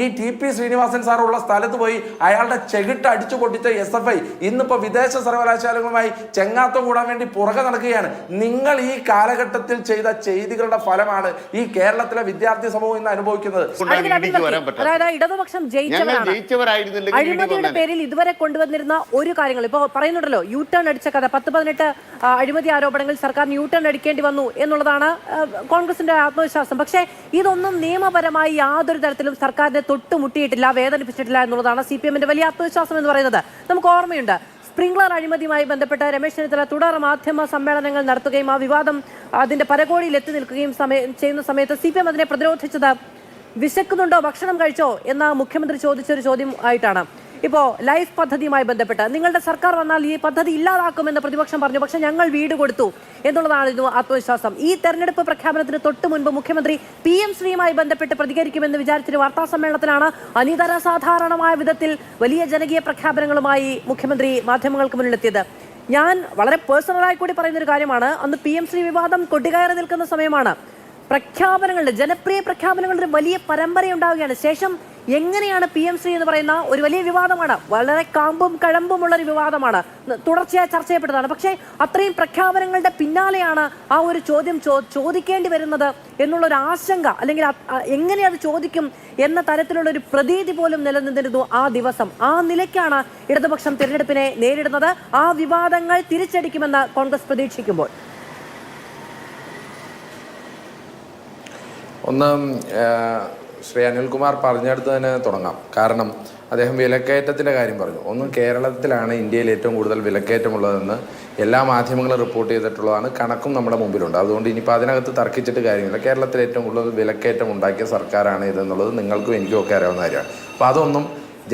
ഈ ടി.പി. ശ്രീനിവാസൻ സാറുള്ള സ്ഥലത്ത് പോയി അയാളുടെ ചെകിട്ട് അടിച്ചു പൊട്ടിച്ച SFI ഇന്നിപ്പോ വിദേശ സർവകലാശാലകളുമായി ചെങ്ങാത്തം കൂടാൻ വേണ്ടി പുറകെ നടക്കുകയാണ്. നിങ്ങൾ ഈ കാലഘട്ടത്തിൽ ചെയ്ത ചെയ്തികളുടെ ഫലമാണ് ഈ കേരളത്തിലെ വിദ്യാർത്ഥി സമൂഹം ഇന്ന് അനുഭവിക്കുന്നത്. ഇടതുപക്ഷം അഴിമതിയുടെ പേരിൽ ഇതുവരെ കൊണ്ടുവന്നിരുന്ന ഒരു കാര്യങ്ങൾ ഇപ്പൊ പറയുന്നുണ്ടല്ലോ. യു ടേൺ അടിച്ച കഥ 10-18 അഴിമതി ആരോപണങ്ങളിൽ സർക്കാരിന് യു ടേൺ അടിക്കേണ്ടി വന്നു എന്നുള്ളതാണ് കോൺഗ്രസിന്റെ ആത്മവിശ്വാസം. പക്ഷേ ഇതൊന്നും നിയമപരമായി യാതൊരു തരത്തിലും സർക്കാരിനെ തൊട്ടുമുട്ടിയിട്ടില്ല, വേദനിപ്പിച്ചിട്ടില്ല എന്നുള്ളതാണ് CPM-ന്റെ വലിയ ആത്മവിശ്വാസം എന്ന് പറയുന്നത്. നമുക്ക് ഓർമ്മയുണ്ട്, സ്പ്രിംഗ്ലർ അഴിമതിയുമായി ബന്ധപ്പെട്ട് രമേശ് ചെന്നിത്തല തുടർ മാധ്യമ സമ്മേളനങ്ങൾ നടത്തുകയും ആ വിവാദം അതിന്റെ പരകോടിയിൽ എത്തി നിൽക്കുകയും ചെയ്യുന്ന സമയത്ത് CPM അതിനെ പ്രതിരോധിച്ചത് വിശക്കുന്നുണ്ടോ ഭക്ഷണം കഴിച്ചോ എന്ന മുഖ്യമന്ത്രി ചോദിച്ചൊരു ചോദ്യം ആയിട്ടാണ്. ഇപ്പോൾ ലൈഫ് പദ്ധതിയുമായി ബന്ധപ്പെട്ട് നിങ്ങളുടെ സർക്കാർ വന്നാൽ ഈ പദ്ധതി ഇല്ലാതാക്കുമെന്ന് പ്രതിപക്ഷം പറഞ്ഞു, പക്ഷെ ഞങ്ങൾ വീട് കൊടുത്തു എന്നുള്ളതായിരുന്നു ആത്മവിശ്വാസം. ഈ തെരഞ്ഞെടുപ്പ് പ്രഖ്യാപനത്തിന് തൊട്ട് മുൻപ് മുഖ്യമന്ത്രി PM ശ്രീയുമായി ബന്ധപ്പെട്ട് പ്രതികരിക്കുമെന്ന് വിചാരിച്ചൊരു വാർത്താ സമ്മേളനത്തിലാണ് അനിതര സാധാരണമായ വിധത്തിൽ വലിയ ജനകീയ പ്രഖ്യാപനങ്ങളുമായി മുഖ്യമന്ത്രി മാധ്യമങ്ങൾക്ക് മുന്നിലെത്തിയത്. ഞാൻ വളരെ പേഴ്സണലായി കൂടി പറയുന്നൊരു കാര്യമാണ്, അന്ന് PM ശ്രീ വിവാദം കൊടികയറി നിൽക്കുന്ന സമയമാണ്. പ്രഖ്യാപനങ്ങളുടെ ജനപ്രിയ പ്രഖ്യാപനങ്ങളുടെ ഒരു വലിയ പരമ്പരയുണ്ടാവുകയാണ്. ശേഷം എങ്ങനെയാണ് PM ശ്രീ എന്ന് പറയുന്ന ഒരു വലിയ വിവാദമാണ്, വളരെ കാമ്പും കഴമ്പുമുള്ളൊരു വിവാദമാണ്, തുടർച്ചയായി ചർച്ച ചെയ്യപ്പെട്ടതാണ്. പക്ഷേ അത്രയും പ്രഖ്യാപനങ്ങളുടെ പിന്നാലെയാണ് ആ ഒരു ചോദ്യം ചോദിക്കേണ്ടി വരുന്നത് എന്നുള്ളൊരു ആശങ്ക, അല്ലെങ്കിൽ എങ്ങനെ അത് ചോദിക്കും എന്ന തരത്തിലുള്ള ഒരു പ്രതീതി പോലും നിലനിന്നിരുന്നു ആ ദിവസം. ആ നിലയ്ക്കാണ് ഇടതുപക്ഷം തിരഞ്ഞെടുപ്പിനെ നേരിടുന്നത്. ആ വിവാദങ്ങൾ തിരിച്ചടിക്കുമെന്ന് കോൺഗ്രസ് പ്രതീക്ഷിക്കുമ്പോൾ ഒന്ന് ശ്രീ അനിൽകുമാർ പറഞ്ഞെടുത്ത് തന്നെ തുടങ്ങാം. കാരണം അദ്ദേഹം വിലക്കയറ്റത്തിൻ്റെ കാര്യം പറഞ്ഞു. ഒന്ന്, കേരളത്തിലാണ് ഇന്ത്യയിൽ ഏറ്റവും കൂടുതൽ വിലക്കയറ്റമുള്ളതെന്ന് എല്ലാ മാധ്യമങ്ങളും റിപ്പോർട്ട് ചെയ്തിട്ടുള്ളതാണ്, കണക്കും നമ്മുടെ മുമ്പിലുണ്ട്. അതുകൊണ്ട് ഇനിയിപ്പോൾ അതിനകത്ത് തർക്കിച്ചിട്ട് കാര്യമില്ല. കേരളത്തിൽ ഏറ്റവും കൂടുതൽ വിലക്കയറ്റം ഉണ്ടാക്കിയ സർക്കാരാണ് ഇതെന്നുള്ളത് നിങ്ങൾക്കും എനിക്കും ഒക്കെ അറിയാവുന്ന കാര്യമാണ്. അപ്പോൾ അതൊന്നും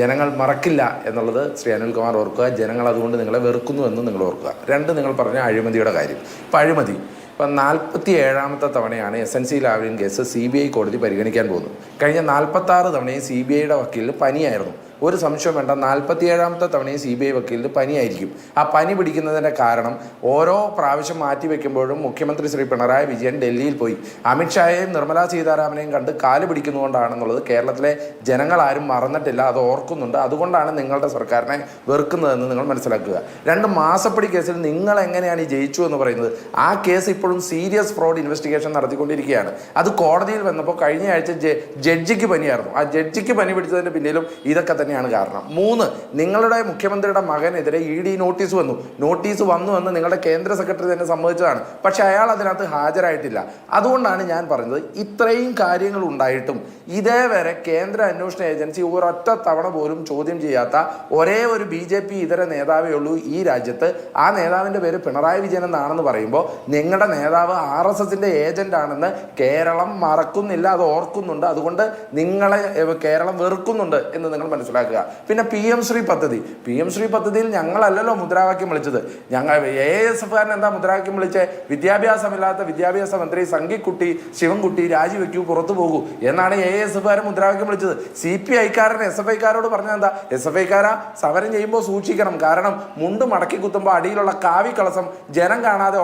ജനങ്ങൾ മറക്കില്ല എന്നുള്ളത് ശ്രീ അനിൽകുമാർ ഓർക്കുക. ജനങ്ങൾ അതുകൊണ്ട് നിങ്ങളെ വെറുക്കുന്നു എന്ന് നിങ്ങൾ ഓർക്കുക. രണ്ട്, നിങ്ങൾ പറഞ്ഞ അഴിമതിയുടെ കാര്യം. ഇപ്പോൾ അഴിമതി ഇപ്പം 47ാമത്തെ തവണയാണ് SNC ലാവ്ലിൻ കേസ് CBI കോടതി പരിഗണിക്കാൻ പോകുന്നത്. കഴിഞ്ഞ 46 തവണയും CBIയുടെ വക്കീലിന് പനിയായിരുന്നു. ഒരു സംശയം വേണ്ട, 47ാമത്തെ തവണയും CBI വക്കീലിന് പനിയായിരിക്കും. ആ പനി പിടിക്കുന്നതിൻ്റെ കാരണം ഓരോ പ്രാവശ്യം മാറ്റി വയ്ക്കുമ്പോഴും മുഖ്യമന്ത്രി ശ്രീ പിണറായി വിജയൻ ഡൽഹിയിൽ പോയി അമിത്ഷായെയും നിർമ്മലാ സീതാരാമനെയും കണ്ട് കാല് പിടിക്കുന്നതുകൊണ്ടാണെന്നുള്ളത് കേരളത്തിലെ ജനങ്ങളാരും മറന്നിട്ടില്ല, അത് ഓർക്കുന്നുണ്ട്. അതുകൊണ്ടാണ് നിങ്ങളുടെ സർക്കാരിനെ വെറുക്കുന്നതെന്ന് നിങ്ങൾ മനസ്സിലാക്കുക. 2, മാസപ്പടി കേസിൽ നിങ്ങൾ എങ്ങനെയാണ് ഈ ജയിച്ചു എന്ന് പറയുന്നത്? ആ കേസ് ഇപ്പോഴും സീരിയസ് ഫ്രോഡ് ഇൻവെസ്റ്റിഗേഷൻ നടത്തിക്കൊണ്ടിരിക്കുകയാണ്. അത് കോടതിയിൽ വന്നപ്പോൾ കഴിഞ്ഞ ആഴ്ച ജഡ്ജിക്ക് പനിയായിരുന്നു. ആ ജഡ്ജിക്ക് പനി പിടിച്ചതിൻ്റെ പിന്നിലും ഇതൊക്കെ തന്നെയാണ് കാരണം. 3, നിങ്ങളുടെ മുഖ്യമന്ത്രിയുടെ മകനെതിരെ ED നോട്ടീസ് വന്നു. നോട്ടീസ് വന്നു എന്ന് നിങ്ങളുടെ കേന്ദ്ര സെക്രട്ടറി തന്നെ സമ്മതിച്ചതാണ്. പക്ഷെ അയാൾ അതിനകത്ത് ഹാജരായിട്ടില്ല. അതുകൊണ്ടാണ് ഞാൻ പറഞ്ഞത്, ഇത്രയും കാര്യങ്ങൾ ഉണ്ടായിട്ടും ഇതേവരെ കേന്ദ്ര അന്വേഷണ ഏജൻസി ഒരൊറ്റ തവണ പോലും ചോദ്യം ചെയ്യാത്ത ഒരേ ഒരു BJP ഇതര നേതാവേ ഉള്ളൂ ഈ രാജ്യത്ത്. ആ നേതാവിൻ്റെ പേര് പിണറായി വിജയൻ എന്നാണെന്ന് പറയുമ്പോൾ നിങ്ങളുടെ നേതാവ് RSSന്റെ ഏജന്റ് ആണെന്ന് കേരളം മറക്കുന്നില്ല, അത് ഓർക്കുന്നുണ്ട്. അതുകൊണ്ട് നിങ്ങളെ കേരളം വെറുക്കുന്നുണ്ട് എന്ന് നിങ്ങൾ മനസ്സിലാക്കുക. പിന്നെ PM ശ്രീ പദ്ധതിയിൽ ഞങ്ങളല്ലല്ലോ മുദ്രാവാക്യം വിളിച്ചത്. ഞങ്ങൾ ASFകാരൻ എന്താ മുദ്രാവാക്യം വിളിച്ചേ? വിദ്യാഭ്യാസമില്ലാത്ത വിദ്യാഭ്യാസ മന്ത്രി സംഘിക്കുട്ടി ശിവൻകുട്ടി രാജിവെക്കൂ, പുറത്തു പോകൂ എന്നാണ് ASFകാരൻ മുദ്രാവാക്യം വിളിച്ചത്. CPIക്കാരൻ SFIക്കാരോട് പറഞ്ഞത് എന്താ? SFIക്കാരാ സമരം ചെയ്യുമ്പോൾ സൂക്ഷിക്കണം, കാരണം മുണ്ട് മടക്കി കുത്തുമ്പോൾ അടിയിലുള്ള കാവി കളസം ജനം കാണാതെ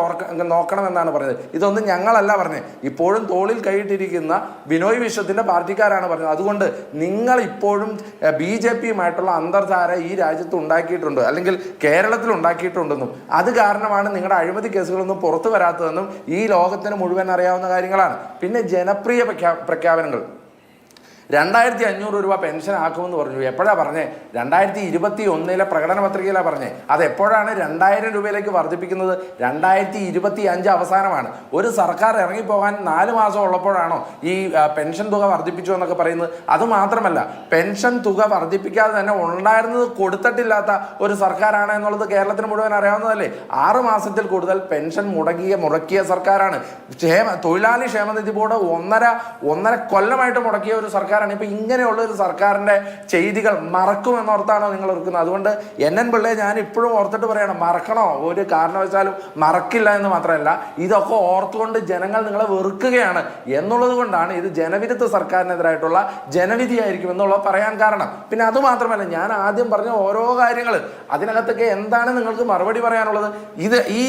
നോക്കണമെന്നാണ് പറഞ്ഞത്. ഇതൊന്നും ഞങ്ങളല്ല പറഞ്ഞത്, ഇപ്പോഴും തോളിൽ കൈയിട്ടിരിക്കുന്ന ബിനോയ് വിശ്വത്തിന്റെ പാർട്ടിക്കാരാണ് പറഞ്ഞത്. അതുകൊണ്ട് നിങ്ങൾ ഇപ്പോഴും BJPയുമായിട്ടുള്ള അന്തർധാര ഈ രാജ്യത്ത് ഉണ്ടാക്കിയിട്ടുണ്ട്, അല്ലെങ്കിൽ കേരളത്തിൽ ഉണ്ടാക്കിയിട്ടുണ്ടെന്നും അത് കാരണമാണ് നിങ്ങളുടെ അഴിമതി കേസുകളൊന്നും പുറത്തു വരാത്തതെന്നും ഈ ലോകത്തിന് മുഴുവൻ അറിയാവുന്ന കാര്യങ്ങളാണ്. പിന്നെ ജനപ്രിയ പ്രഖ്യാപനങ്ങൾ. 2500 രൂപ പെൻഷൻ ആക്കുമെന്ന് പറഞ്ഞു. എപ്പോഴാണ് പറഞ്ഞേ? 2021 പ്രകടന പത്രികയിലാണ് പറഞ്ഞേ. അത് എപ്പോഴാണ് 2000 രൂപയിലേക്ക് വർദ്ധിപ്പിക്കുന്നത്? 2025 അവസാനമാണ്. ഒരു സർക്കാർ ഇറങ്ങിപ്പോകാൻ 4 മാസം ഉള്ളപ്പോഴാണോ ഈ പെൻഷൻ തുക വർദ്ധിപ്പിച്ചു എന്നൊക്കെ പറയുന്നത്? അതുമാത്രമല്ല, പെൻഷൻ തുക വർദ്ധിപ്പിക്കാതെ തന്നെ ഉണ്ടായിരുന്നത് കൊടുത്തിട്ടില്ലാത്ത ഒരു സർക്കാരാണ് എന്നുള്ളത് കേരളത്തിന് മുഴുവൻ അറിയാവുന്നതല്ലേ. 6 മാസത്തിൽ കൂടുതൽ പെൻഷൻ മുടക്കിയ സർക്കാരാണ്. തൊഴിലാളി ക്ഷേമനിധി ബോർഡ് 1.5 കൊല്ലമായിട്ട് മുടക്കിയ ഒരു സർക്കാർ. ഇപ്പൊ ഇങ്ങനെയുള്ള ഒരു സർക്കാരിന്റെ ചെയ്തികൾ മറക്കുമെന്നോർത്താണോ നിങ്ങൾ ഓർക്കുന്നത്? അതുകൊണ്ട് NN പിള്ളയെ ഞാൻ ഇപ്പോഴും ഓർത്തിട്ട് പറയണം, മറക്കണോ? ഒരു കാരണവശാലും മറക്കില്ല എന്ന് മാത്രമല്ല, ഇതൊക്കെ ഓർത്തുകൊണ്ട് ജനങ്ങൾ നിങ്ങളെ വെറുക്കുകയാണ് എന്നുള്ളത് കൊണ്ടാണ് ഇത് ജനവിരുദ്ധ സർക്കാരിനെതിരായിട്ടുള്ള ജനവിധിയായിരിക്കും എന്നുള്ളത് പറയാൻ കാരണം. പിന്നെ അതുമാത്രമല്ല, ഞാൻ ആദ്യം പറഞ്ഞ ഓരോ കാര്യങ്ങൾ അതിനകത്തൊക്കെ എന്താണ് നിങ്ങൾക്ക് മറുപടി പറയാനുള്ളത്? ഇത് ഈ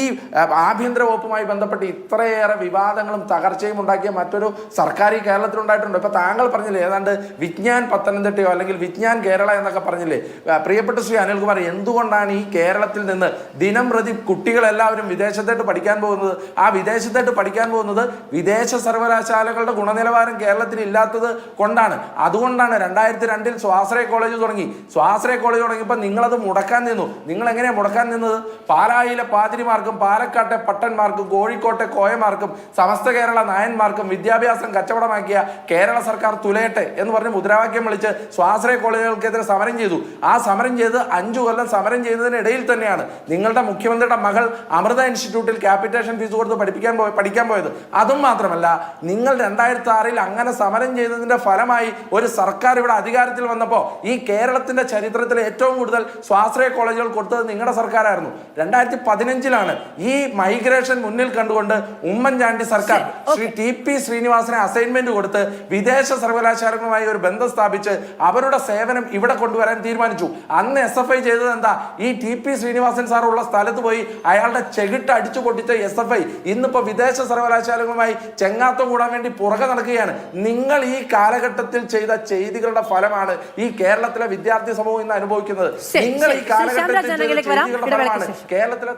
ആഭ്യന്തര വകുപ്പുമായി ബന്ധപ്പെട്ട് ഇത്രയേറെ വിവാദങ്ങളും തകർച്ചയും ഉണ്ടാക്കിയ മറ്റൊരു സർക്കാർ ഈ കേരളത്തിൽ ഉണ്ടായിട്ടുണ്ട്. ഇപ്പൊ താങ്കൾ പറഞ്ഞില്ലേ, ഏതാണ്ട് ഏതാണ്ട് വിജ്ഞാൻ പത്തനംതിട്ടയോ അല്ലെങ്കിൽ വിജ്ഞാൻ കേരള എന്നൊക്കെ പറഞ്ഞില്ലേ പ്രിയപ്പെട്ട ശ്രീ അനിൽകുമാർ, എന്തുകൊണ്ടാണ് ഈ കേരളത്തിൽ നിന്ന് ദിനം പ്രതി കുട്ടികളെല്ലാവരും വിദേശത്തേട്ട് പഠിക്കാൻ പോകുന്നത്? ആ വിദേശത്തേട്ട് പഠിക്കാൻ പോകുന്നത് വിദേശ സർവകലാശാലകളുടെ ഗുണനിലവാരം കേരളത്തിൽ ഇല്ലാത്തത് കൊണ്ടാണ്. അതുകൊണ്ടാണ് 2002 സ്വാശ്രയ കോളേജ് തുടങ്ങി. സ്വാശ്രയ കോളേജ് തുടങ്ങിയപ്പോൾ നിങ്ങളത് മുടക്കാൻ നിന്നു. നിങ്ങൾ എങ്ങനെയാണ് മുടക്കാൻ നിന്നത്? പാലായിലെ പാതിരിമാർക്കും പാലക്കാട്ടെ പട്ടന്മാർക്കും കോഴിക്കോട്ടെ കോയമാർക്കും സമസ്ത കേരള നായന്മാർക്കും വിദ്യാഭ്യാസം കച്ചവടമാക്കിയ കേരള സർക്കാർ തുലയട്ടെ എന്ന് പറഞ്ഞ് മുദ്രാവാക്യം വിളിച്ച് സ്വാശ്രയ കോളേജുകൾക്കെതിരെ സമരം ചെയ്തു. ആ സമരം ചെയ്ത് 5 കൊല്ലം സമരം ചെയ്തതിനിടയിൽ തന്നെയാണ് നിങ്ങളുടെ മുഖ്യമന്ത്രിയുടെ മകൾ അമൃത ഇൻസ്റ്റിറ്റ്യൂട്ടിൽ ക്യാപിറ്റേഷൻ ഫീസ് കൊടുത്ത് പഠിക്കാൻ പോയത്. അതും മാത്രമല്ല, നിങ്ങൾ 2006 അങ്ങനെ സമരം ചെയ്തതിന്റെ ഫലമായി ഒരു സർക്കാർ ഇവിടെ അധികാരത്തിൽ വന്നപ്പോൾ ഈ കേരളത്തിന്റെ ചരിത്രത്തിൽ ഏറ്റവും കൂടുതൽ സ്വാശ്രയ കോളേജുകൾ കൊടുത്തത് നിങ്ങളുടെ സർക്കാരായിരുന്നു. 2015 ഈ മൈഗ്രേഷൻ മുന്നിൽ കണ്ടുകൊണ്ട് ഉമ്മൻചാണ്ടി സർക്കാർ ശ്രീ TP ശ്രീനിവാസനെ അസൈൻമെന്റ് കൊടുത്ത് വിദേശ സർവകലാശാലകളുമായി ഒരു ബന്ധം സ്ഥാപിച്ച് അവരുടെ സേവനം ഇവിടെ കൊണ്ടുവരാൻ തീരുമാനിച്ചു. അന്ന് SFI ചെയ്തത് എന്താ? ഈ TP ശ്രീനിവാസൻ സാർ ഉള്ള സ്ഥലത്ത് പോയി അയാളുടെ ചെകിട്ട് അടിച്ചു പൊട്ടിച്ച SFI ഇന്നിപ്പോ വിദേശ സർവകലാശാലകളുമായി ചെങ്ങാത്തം കൂടാൻ വേണ്ടി പുറകെ നടക്കുകയാണ്. നിങ്ങൾ ഈ കാലഘട്ടത്തിൽ ചെയ്ത ചെയ്തികളുടെ ഫലമാണ് ഈ കേരളത്തിലെ വിദ്യാർത്ഥി സമൂഹം ഇന്ന് അനുഭവിക്കുന്നത്. നിങ്ങൾ ഈ കാലഘട്ടത്തിൽ ചെയ്ത ചെയ്തികളുടെ ഫലമാണ് കേരളത്തിലെ